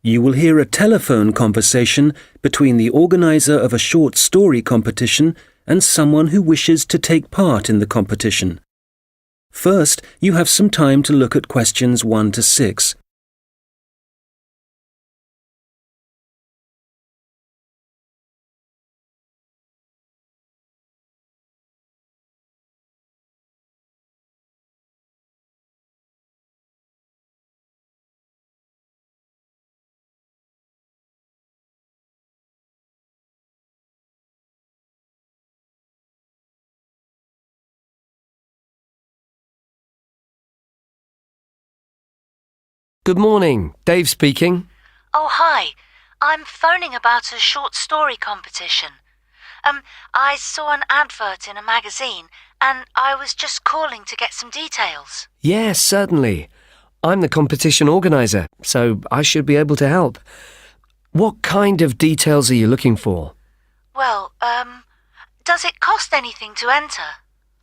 You will hear a telephone conversation between the organizer of a short story competition and someone who wishes to take part in the competition. First, you have some time to look at questions 1 to 6. Good morning, Dave speaking. Oh, hi. I'm phoning about a short story competition. I saw an advert in a magazine and I was just calling to get some details. Yes, certainly. I'm the competition organizer, so I should be able to help. What kind of details are you looking for? Well, does it cost anything to enter?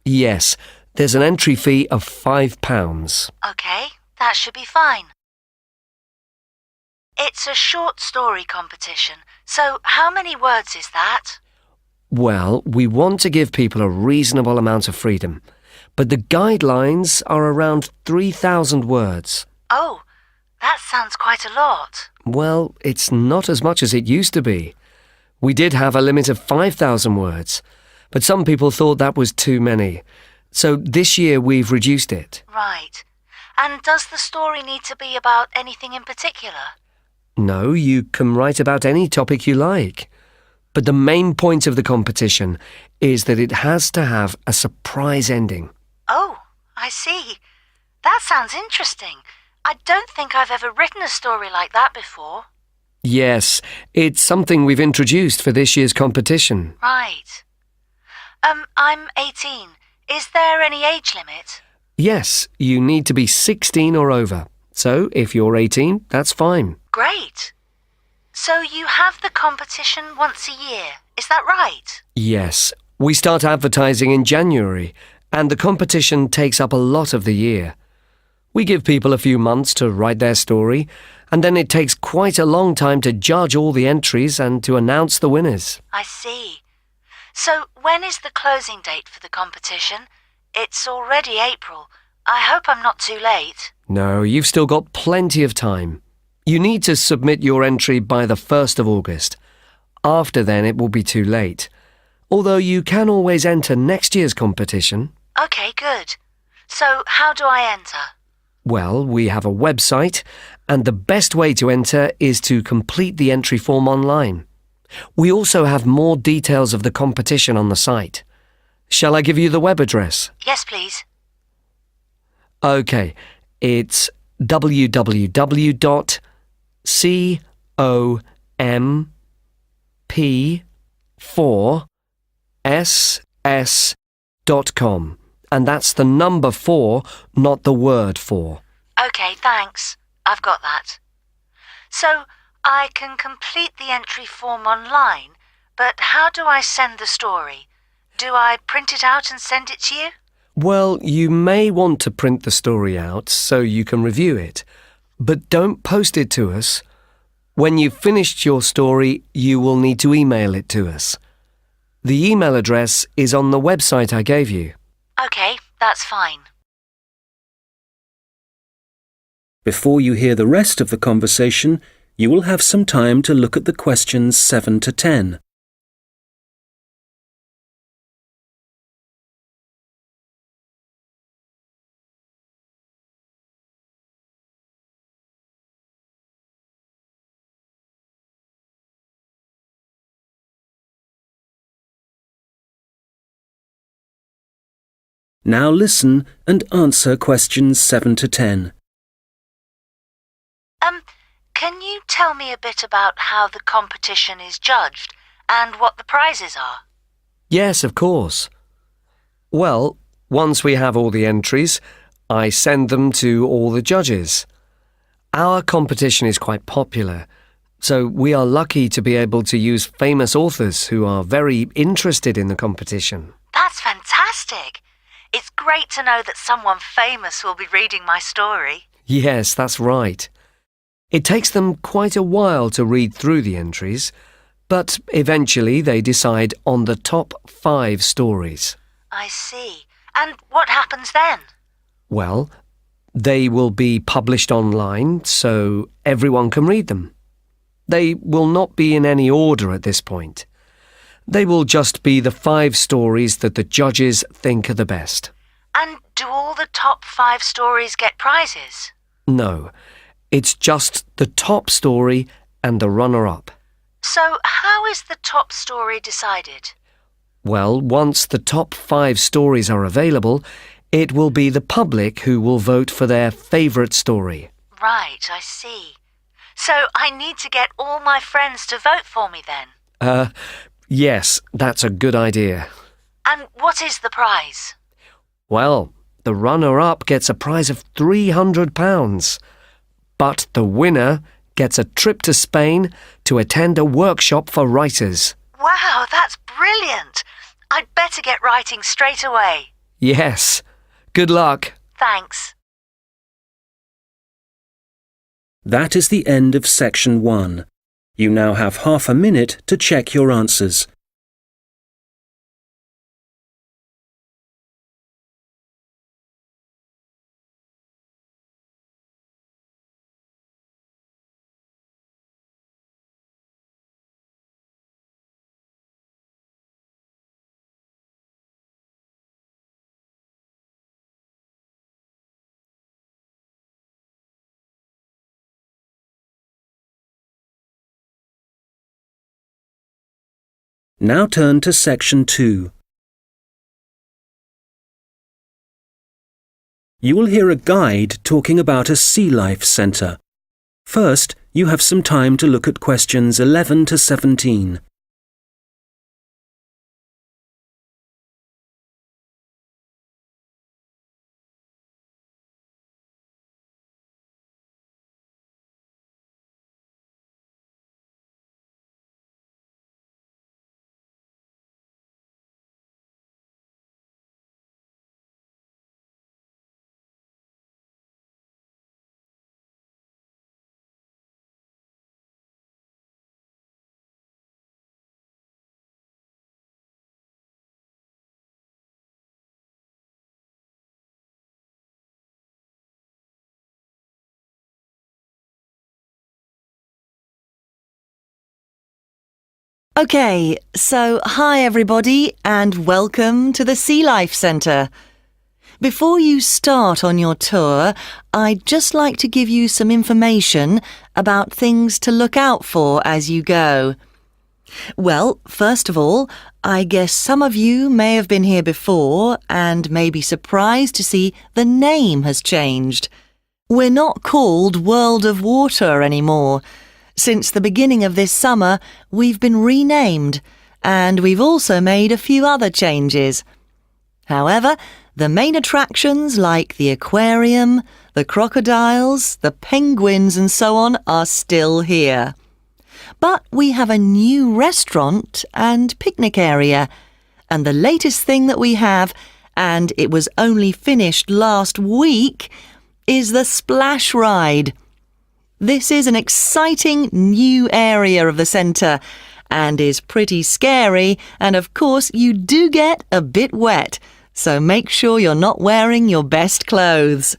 Yes, there's an entry fee of £5. Okay, that should be fine. It's a short story competition, so how many words is that? Well, we want to give people a reasonable amount of freedom, but the guidelines are around 3,000 words. Oh, that sounds quite a lot. Well, it's not as much as it used to be. We did have a limit of 5,000 words, but some people thought that was too many. So this year we've reduced it. Right. And does the story need to be about anything in particular? No, you can write about any topic you like. But the main point of the competition is that it has to have a surprise ending. Oh, I see. That sounds interesting. I don't think I've ever written a story like that before. Yes, it's something we've introduced for this year's competition. Right. I'm 18. Is there any age limit? Yes, you need to be 16 or over. So if you're 18, that's fine. Great. So you have the competition once a year, is that right? Yes, we start advertising in January, and the competition takes up a lot of the year. We give people a few months to write their story, and then it takes quite a long time to judge all the entries and to announce the winners. I see. So when is the closing date for the competition? It's already April. I hope I'm not too late. No, you've still got plenty of time. You need to submit your entry by the 1st of August. After then, it will be too late. Although you can always enter next year's competition. Okay, good. So how do I enter? Well, we have a website, and the best way to enter is to complete the entry form online. We also have more details of the competition on the site. Shall I give you the web address? Yes, please. Okay, it's www.comp4ss.com, and that's the number 4, not the word 4. Okay, thanks. I've got that. So I can complete the entry form online, but how do I send the story? Do I print it out and send it to you? Well, you may want to print the story out so you can review it, but don't post it to us. When you've finished your story, you will need to email it to us. The email address is on the website I gave you. Okay, that's fine. Before you hear the rest of the conversation, you will have some time to look at the questions 7 to 10. Now listen and answer questions 7 to 10. Can you tell me a bit about how the competition is judged and what the prizes are? Yes, of course. Well, once we have all the entries, I send them to all the judges. Our competition is quite popular, so we are lucky to be able to use famous authors who are very interested in the competition. That's fantastic. It's great to know that someone famous will be reading my story. Yes, that's right. It takes them quite a while to read through the entries, but eventually they decide on the top 5 stories. I see. And what happens then? Well, they will be published online so everyone can read them. They will not be in any order at this point. They will just be the 5 stories that the judges think are the best. And do all the top 5 stories get prizes? No, it's just the top story and the runner-up. So how is the top story decided? Well, once the top 5 stories are available, it will be the public who will vote for their favourite story. Right, I see. So I need to get all my friends to vote for me then? Yes, that's a good idea. And what is the prize? Well, the runner-up gets a prize of £300. But the winner gets a trip to Spain to attend a workshop for writers. Wow, that's brilliant! I'd better get writing straight away. Yes. Good luck. Thanks. That is the end of section 1. You now have half a minute to check your answers. Now turn to section 2. You will hear a guide talking about a sea life centre. First, you have some time to look at questions 11 to 17. Okay, so hi everybody and welcome to the Sea Life Centre. Before you start on your tour, I'd just like to give you some information about things to look out for as you go. Well, first of all, I guess some of you may have been here before and may be surprised to see the name has changed. We're not called World of Water anymore. Since the beginning of this summer, we've been renamed, and we've also made a few other changes. However, the main attractions like the aquarium, the crocodiles, the penguins and so on are still here. But we have a new restaurant and picnic area, and the latest thing that we have, and it was only finished last week, is the splash ride. This is an exciting new area of the centre and is pretty scary, and of course you do get a bit wet, so make sure you're not wearing your best clothes.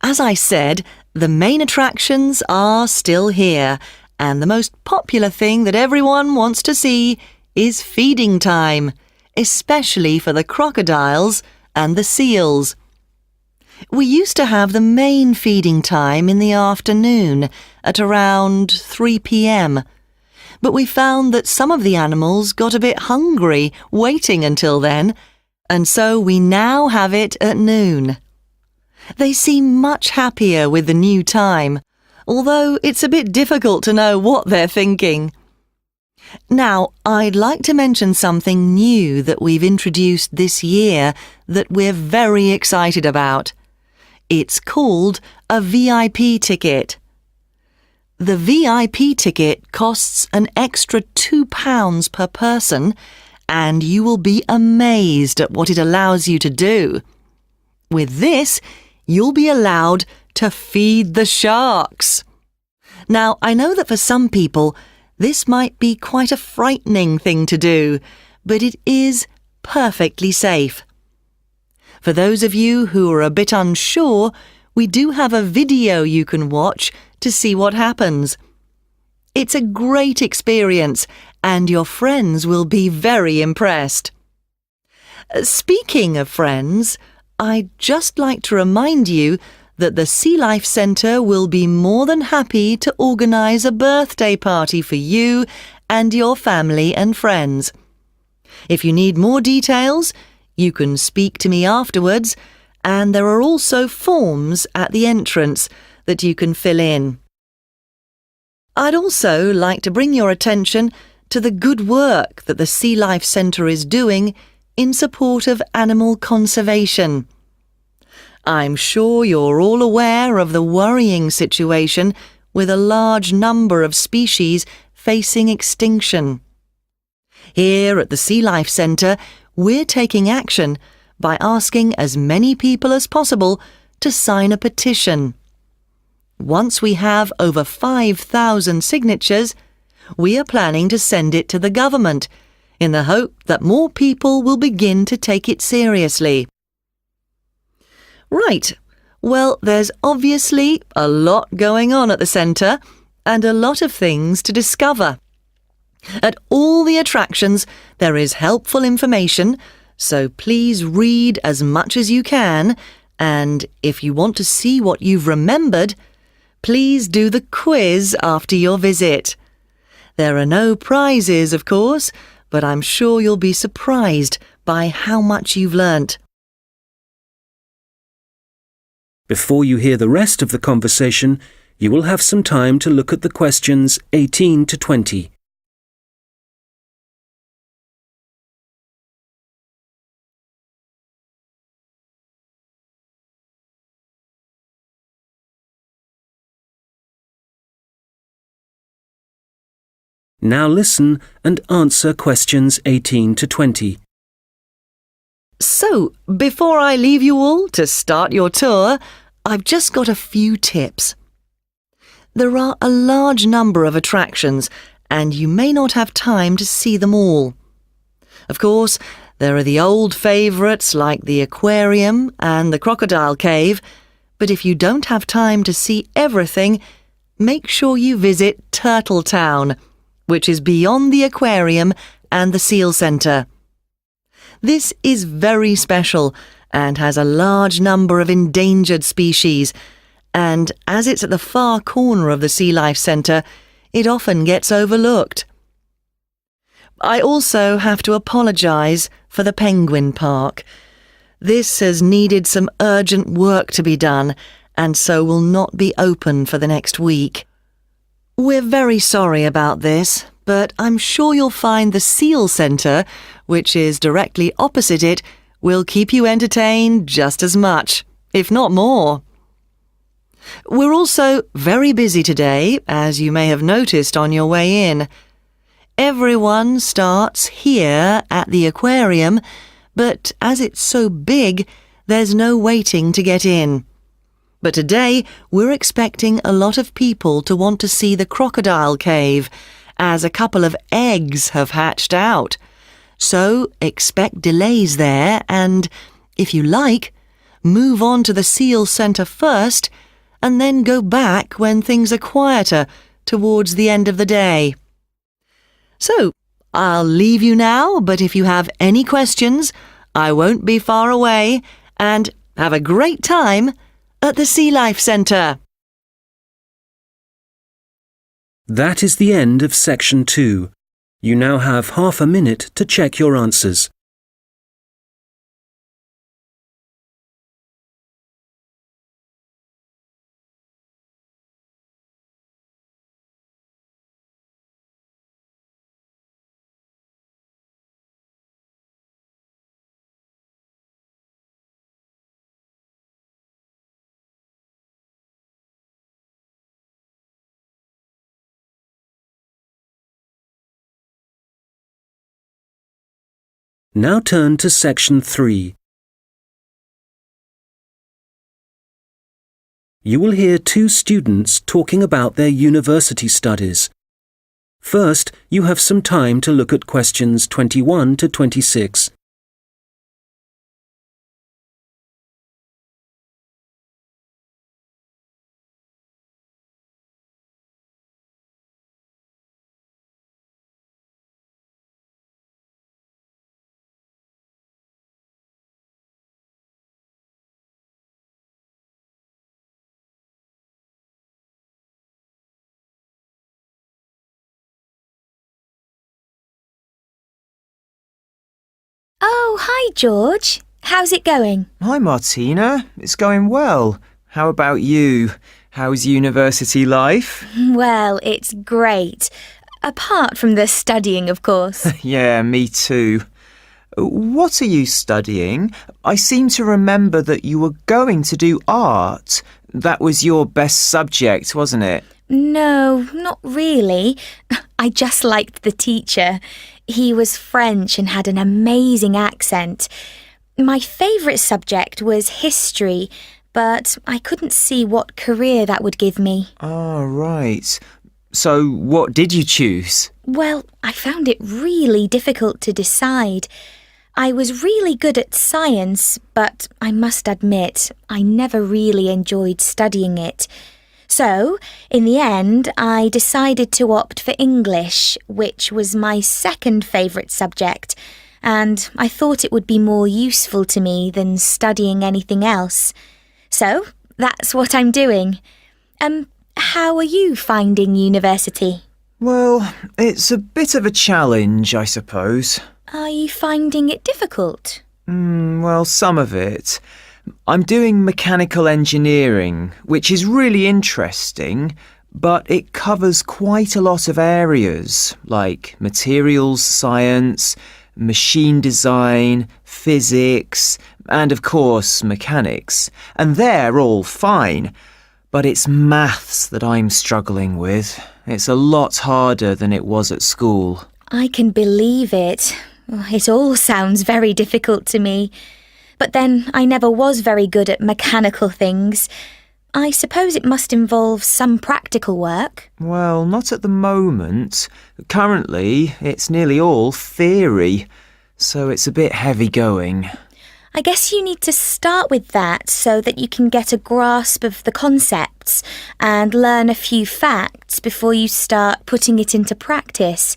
As I said, the main attractions are still here, and the most popular thing that everyone wants to see is feeding time, especially for the crocodiles and the seals. We used to have the main feeding time in the afternoon at around 3 p.m. But we found that some of the animals got a bit hungry waiting until then, and so we now have it at noon. They seem much happier with the new time, although it's a bit difficult to know what they're thinking. Now, I'd like to mention something new that we've introduced this year that we're very excited about. It's called a VIP ticket. The VIP ticket costs an extra £2 per person, and you will be amazed at what it allows you to do. With this, you'll be allowed to feed the sharks. Now, I know that for some people, this might be quite a frightening thing to do, but it is perfectly safe. For those of you who are a bit unsure, we do have a video you can watch to see what happens. It's a great experience, and your friends will be very impressed. Speaking of friends, I'd just like to remind you that the Sea Life Centre will be more than happy to organise a birthday party for you and your family and friends. If you need more details, you can speak to me afterwards, and there are also forms at the entrance that you can fill in. I'd also like to bring your attention to the good work that the Sea Life Centre is doing in support of animal conservation. I'm sure you're all aware of the worrying situation with a large number of species facing extinction. Here at the Sea Life Centre, we're taking action by asking as many people as possible to sign a petition. Once we have over 5,000 signatures, we are planning to send it to the government in the hope that more people will begin to take it seriously. Right, well, there's obviously a lot going on at the centre and a lot of things to discover. At all the attractions, there is helpful information, so please read as much as you can, and if you want to see what you've remembered, please do the quiz after your visit. There are no prizes, of course, but I'm sure you'll be surprised by how much you've learnt. Before you hear the rest of the conversation, you will have some time to look at the questions 18 to 20. Now listen and answer questions 18 to 20. So, before I leave you all to start your tour, I've just got a few tips. There are a large number of attractions, and you may not have time to see them all. Of course, there are the old favourites like the aquarium and the crocodile cave, but if you don't have time to see everything, make sure you visit Turtle Town, which is beyond the aquarium and the seal centre. This is very special and has a large number of endangered species, and as it's at the far corner of the Sea Life Centre, it often gets overlooked. I also have to apologise for the Penguin Park. This has needed some urgent work to be done, and so will not be open for the next week. We're very sorry about this, but I'm sure you'll find the Seal Centre, which is directly opposite it, will keep you entertained just as much, if not more. We're also very busy today, as you may have noticed on your way in. Everyone starts here at the aquarium, but as it's so big, there's no waiting to get in. But today, we're expecting a lot of people to want to see the crocodile cave, as a couple of eggs have hatched out. So expect delays there and, if you like, move on to the Seal Centre first and then go back when things are quieter towards the end of the day. So, I'll leave you now, but if you have any questions, I won't be far away, and have a great time at the Sea Life Centre. That is the end of section 2. You now have half a minute to check your answers. Now turn to section 3. You will hear two students talking about their university studies. First, you have some time to look at questions 21 to 26. Oh, hi, George. How's it going? Hi, Martina. It's going well. How about you? How's university life? Well, it's great. Apart from the studying, of course. Yeah, me too. What are you studying? I seem to remember that you were going to do art. That was your best subject, wasn't it? No, not really. I just liked the teacher. He was French and had an amazing accent. My favourite subject was history, but I couldn't see what career that would give me. Oh, right. So what did you choose? Well, I found it really difficult to decide. I was really good at science, but I must admit, I never really enjoyed studying it. So, in the end, I decided to opt for English, which was my second favourite subject, and I thought it would be more useful to me than studying anything else. So, that's what I'm doing. How are you finding university? Well, it's a bit of a challenge, I suppose. Are you finding it difficult? Well, some of it. I'm doing mechanical engineering, which is really interesting, but it covers quite a lot of areas, like materials science, machine design, physics, and of course mechanics. And they're all fine, but it's maths that I'm struggling with. It's a lot harder than it was at school. I can believe it. It all sounds very difficult to me. But then I never was very good at mechanical things. I suppose it must involve some practical work. Well, not at the moment. Currently, it's nearly all theory, so it's a bit heavy going. I guess you need to start with that so that you can get a grasp of the concepts and learn a few facts before you start putting it into practice.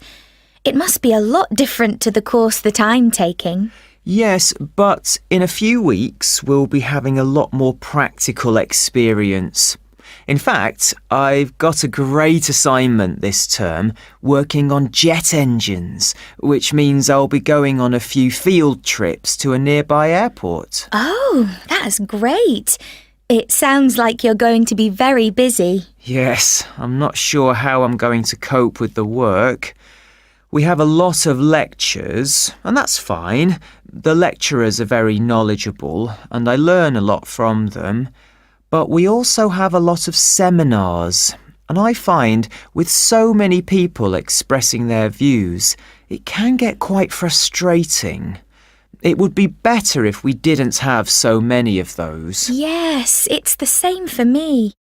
It must be a lot different to the course that I'm taking. Yes, but in a few weeks we'll be having a lot more practical experience. In fact, I've got a great assignment this term working on jet engines, which means I'll be going on a few field trips to a nearby airport. Oh, that's great. It sounds like you're going to be very busy. Yes, I'm not sure how I'm going to cope with the work. We have a lot of lectures, and that's fine. The lecturers are very knowledgeable, and I learn a lot from them. But we also have a lot of seminars, and I find with so many people expressing their views, it can get quite frustrating. It would be better if we didn't have so many of those. Yes, it's the same for me.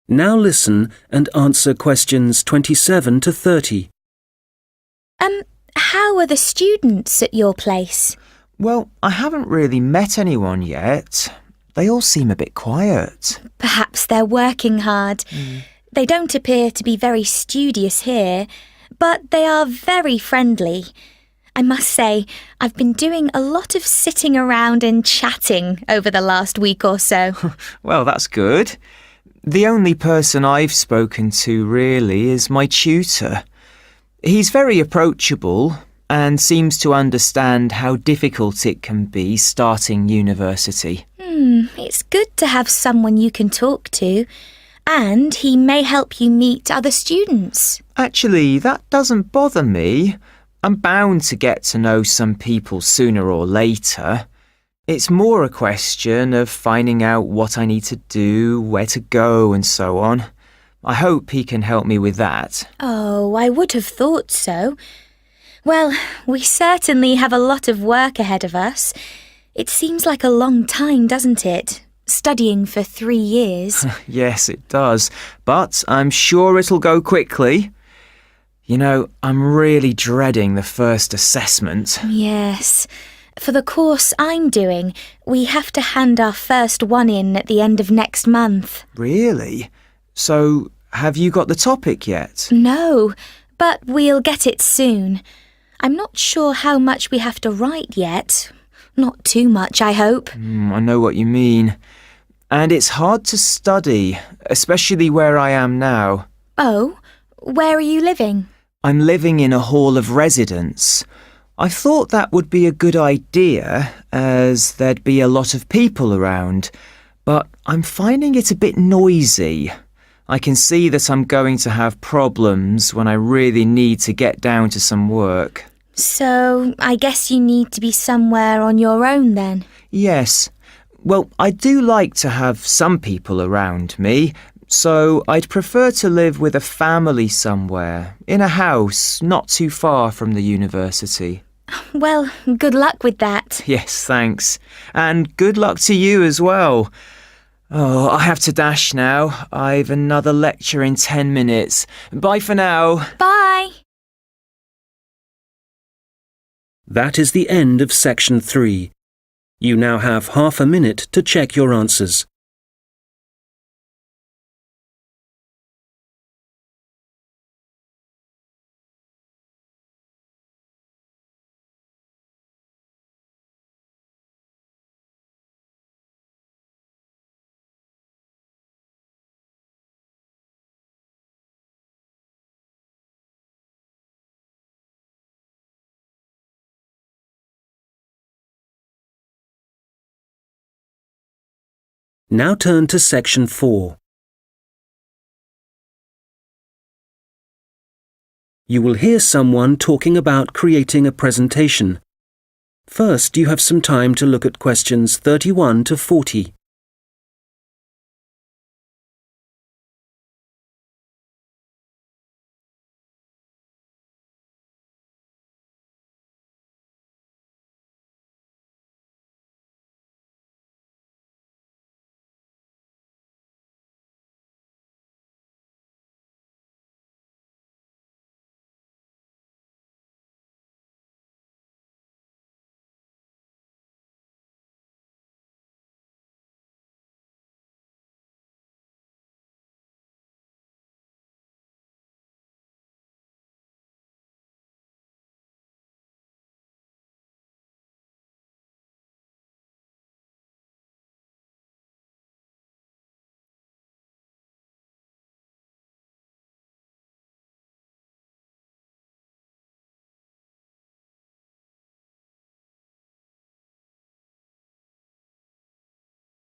Now listen and answer questions 27 to 30. How are the students at your place? Well, I haven't really met anyone yet. They all seem a bit quiet. Perhaps they're working hard. They don't appear to be very studious here, but they are very friendly. I must say, I've been doing a lot of sitting around and chatting over the last week or so. Well, that's good. The only person I've spoken to really is my tutor. He's very approachable and seems to understand how difficult it can be starting university. It's good to have someone you can talk to, and he may help you meet other students. Actually, that doesn't bother me. I'm bound to get to know some people sooner or later. It's more a question of finding out what I need to do, where to go, and so on. I hope he can help me with that. Oh, I would have thought so. Well, we certainly have a lot of work ahead of us. It seems like a long time, doesn't it? Studying for 3 years. Yes, it does. But I'm sure it'll go quickly. You know, I'm really dreading the first assessment. Yes. For the course I'm doing, we have to hand our first one in at the end of next month. Really? So, have you got the topic yet? No, but we'll get it soon. I'm not sure how much we have to write yet. Not too much, I hope. I know what you mean. And it's hard to study, especially where I am now. Oh, where are you living? I'm living in a hall of residence. I thought that would be a good idea, as there'd be a lot of people around, but I'm finding it a bit noisy. I can see that I'm going to have problems when I really need to get down to some work. So, I guess you need to be somewhere on your own then? Yes. Well, I do like to have some people around me, so I'd prefer to live with a family somewhere, in a house not too far from the university. Well, good luck with that. Yes, thanks. And good luck to you as well. Oh, I have to dash now. I've another lecture in 10 minutes. Bye for now. Bye! That is the end of section 3. You now have half a minute to check your answers. Now turn to section 4. You will hear someone talking about creating a presentation. First, you have some time to look at questions 31 to 40.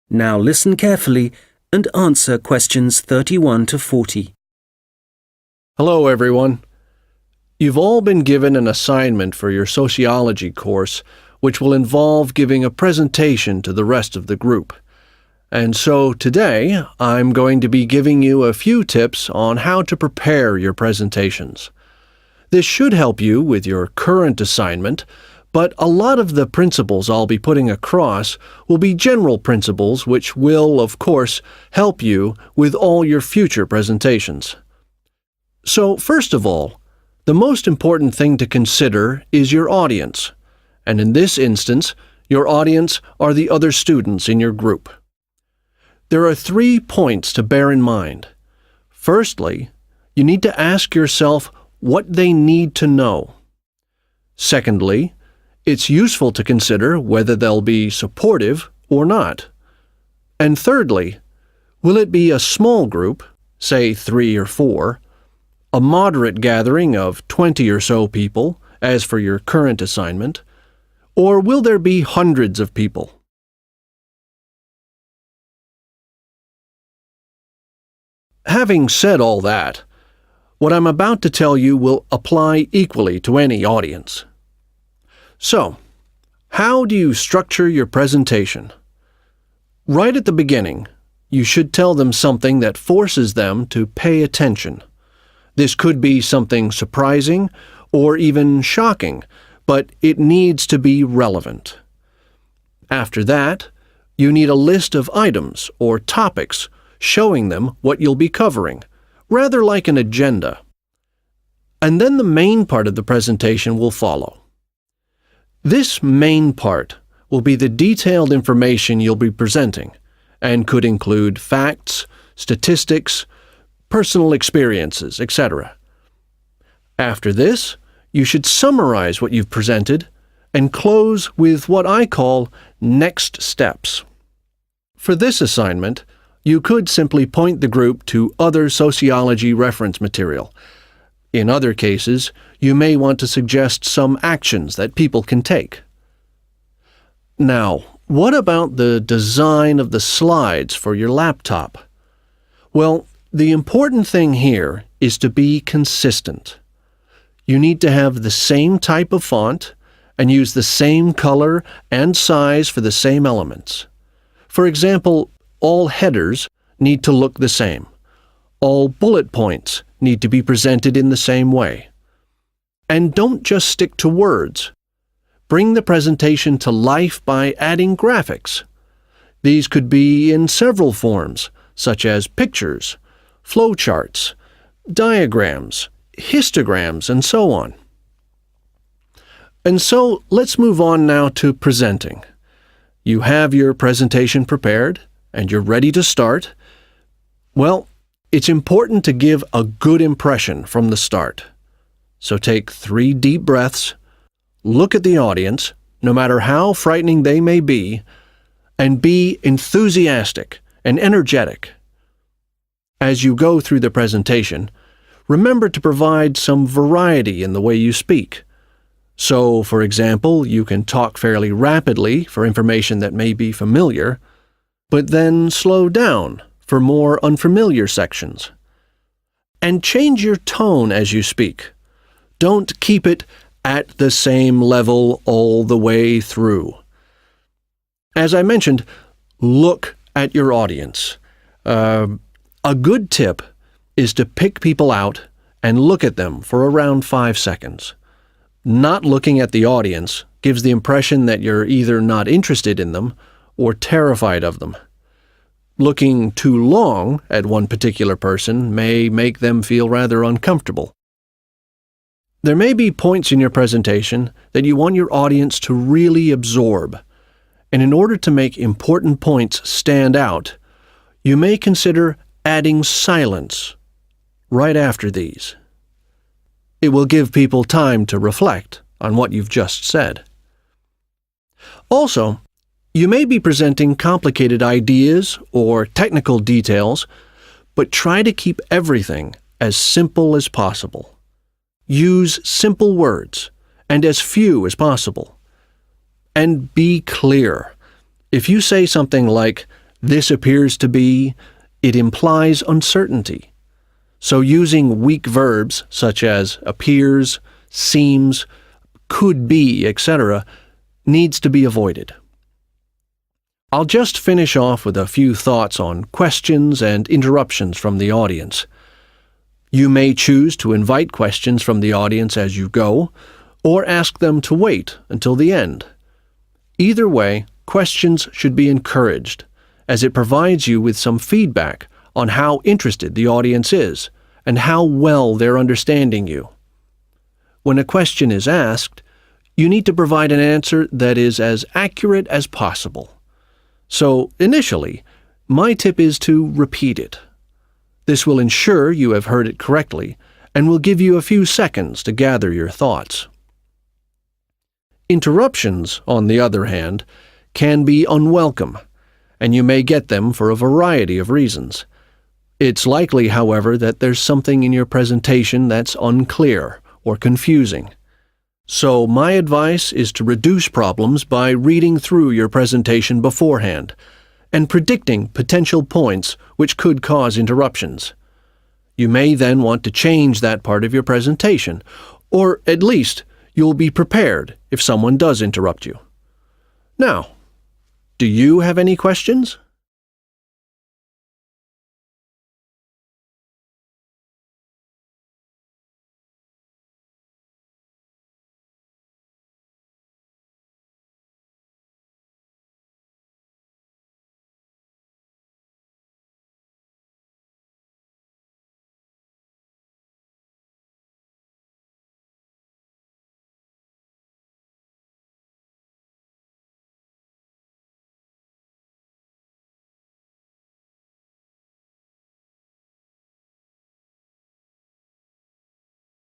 Now listen carefully and answer questions 31 to 40. Hello, everyone. You've all been given an assignment for your sociology course, which will involve giving a presentation to the rest of the group. And so today, I'm going to be giving you a few tips on how to prepare your presentations. This should help you with your current assignment, but a lot of the principles I'll be putting across will be general principles which will, of course, help you with all your future presentations. So, first of all, the most important thing to consider is your audience, and in this instance, your audience are the other students in your group. There are 3 points to bear in mind. Firstly, you need to ask yourself what they need to know. Secondly, it's useful to consider whether they'll be supportive or not. And thirdly, will it be a small group, say 3 or 4, a moderate gathering of 20 or so people, as for your current assignment, or will there be hundreds of people? Having said all that, what I'm about to tell you will apply equally to any audience. So, How do you structure your presentation? Right at the beginning, you should tell them something that forces them to pay attention. This could be something surprising or even shocking, but it needs to be relevant. After that, you need a list of items or topics showing them what you'll be covering, rather like an agenda. And then the main part of the presentation will follow. This main part will be the detailed information you'll be presenting, and could include facts, statistics, personal experiences, etc. After this, you should summarize what you've presented and close with what I call next steps. For this assignment, you could simply point the group to other sociology reference material. In other cases, you may want to suggest some actions that people can take. Now, what about the design of the slides for your laptop? Well, the important thing here is to be consistent. You need to have the same type of font and use the same color and size for the same elements. For example, all headers need to look the same. All bullet points need to be presented in the same way. And don't just stick to words. Bring the presentation to life by adding graphics. These could be in several forms, such as pictures, flowcharts, diagrams, histograms, and so on. And so let's move on now to presenting. You have your presentation prepared, and you're ready to start. Well, it's important to give a good impression from the start. So take 3 deep breaths, look at the audience, no matter how frightening they may be, and be enthusiastic and energetic. As you go through the presentation, remember to provide some variety in the way you speak. So, for example, you can talk fairly rapidly for information that may be familiar, but then slow down for more unfamiliar sections. And change your tone as you speak. Don't keep it at the same level all the way through. As I mentioned, look at your audience. A good tip is to pick people out and look at them for around 5 seconds. Not looking at the audience gives the impression that you're either not interested in them or terrified of them. Looking too long at one particular person may make them feel rather uncomfortable. There may be points in your presentation that you want your audience to really absorb, and in order to make important points stand out, you may consider adding silence right after these. It will give people time to reflect on what you've just said. Also, you may be presenting complicated ideas or technical details, but try to keep everything as simple as possible. Use simple words and as few as possible. And be clear. If you say something like, "This appears to be," it implies uncertainty. So using weak verbs such as appears, seems, could be, etc., needs to be avoided. I'll just finish off with a few thoughts on questions and interruptions from the audience. You may choose to invite questions from the audience as you go, or ask them to wait until the end. Either way, questions should be encouraged, as it provides you with some feedback on how interested the audience is and how well they're understanding you. When a question is asked, you need to provide an answer that is as accurate as possible. So, initially, my tip is to repeat it. This will ensure you have heard it correctly and will give you a few seconds to gather your thoughts. Interruptions, on the other hand, can be unwelcome, and you may get them for a variety of reasons. It's likely, however, that there's something in your presentation that's unclear or confusing. So my advice is to reduce problems by reading through your presentation beforehand and predicting potential points which could cause interruptions. You may then want to change that part of your presentation, or at least you'll be prepared if someone does interrupt you. Now, do you have any questions?